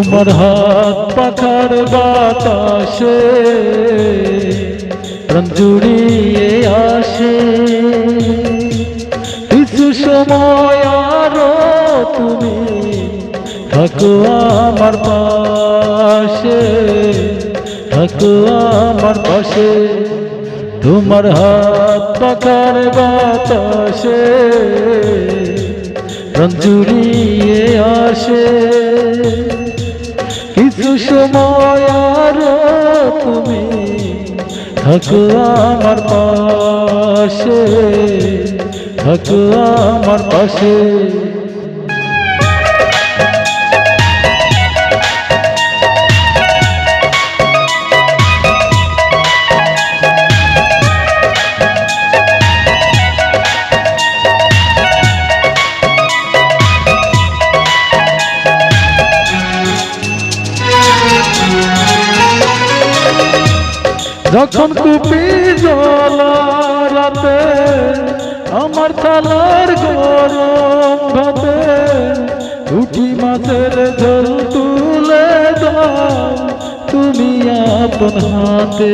তোমার হাত পাখার বাতাসে প্রাণ জুড়িয়ে আসে। কিছু সময় আরো তুমি থাকো আমার পাশে, থাকো আমার পাশে। তোমার হাত পাখার বাতাসে প্রাণ জুড়িয়ে আসে। কিছু সময় আরো তুমি থাকো আমার পাশে, থাকো আমার পাশে। যখন কুপি জ্বলা রাতে আমার থালার গরম ভাতে পুঁটি মাছের ঝোল তুলে দাও তুমি আপন হাতে।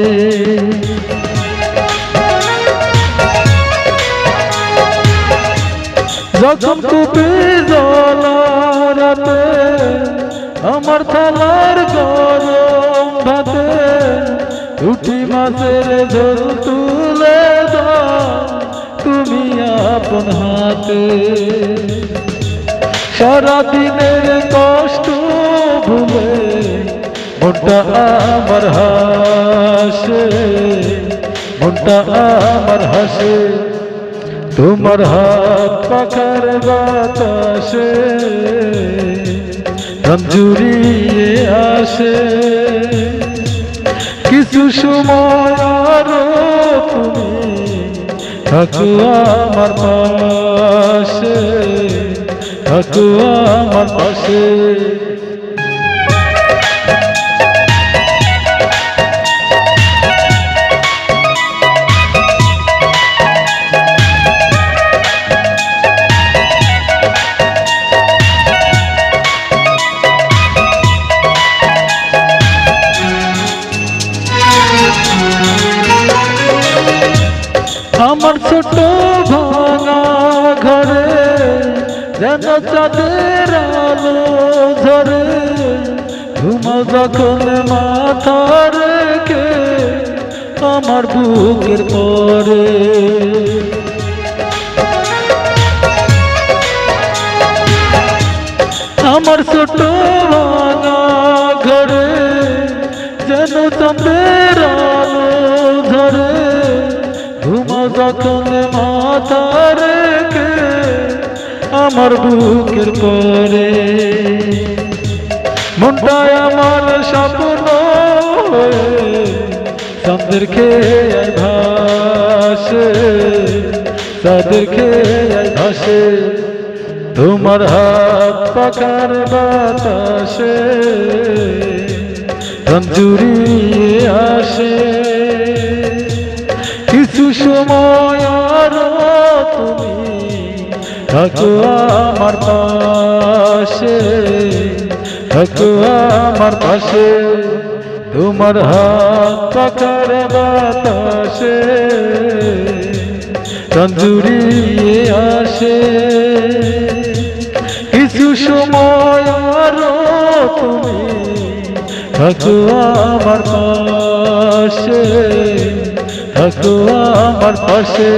যখন কুপি জ্বলা রাতে আমার থালার গরম ভাতে পুঁটি মাছের ঝোল তুলে দাও তুমি আপন হাতে। সারাদিনের কষ্ট ভুলে মনটা আমার হাসে, মনটা আমার হাসে। তোমার হাত পাখার বাতাসে প্রাণ জুড়িয়ে আসে। কিছু সময় আরো তুমি থাকো আমার পাশে, থাকো আমার পাশে। আমার ছোট ভাঙা ঘরে যেন চাঁদের আলো ঝরে, ঘুমো যখন মাথা রেখে আমার বুকের পরে। আমার ছোট ভাঙা ঘরে যেন চাঁদের আলো ঝরে, ঘুমো যখন মাথা রেখে আমার বুকের পরে। মনটায় আমার স্বপ্ন হয়ে চাঁদের খেয়ে ভাসে, চাঁদের খেয়ে ভাসে। তোমার হাত পাখার বাতাসে প্রাণ জুড়িয়ে আসে। কিছু সময় আরো তুমি থাকো আমার পাশে, থাকো আমার পাশে। তোমার হাত পাখার বাতাসে প্রাণ জুড়িয়ে আসে। কিছু সময় আরো তুমি থাকো আমার পাশে, থাকো আমার পাশে।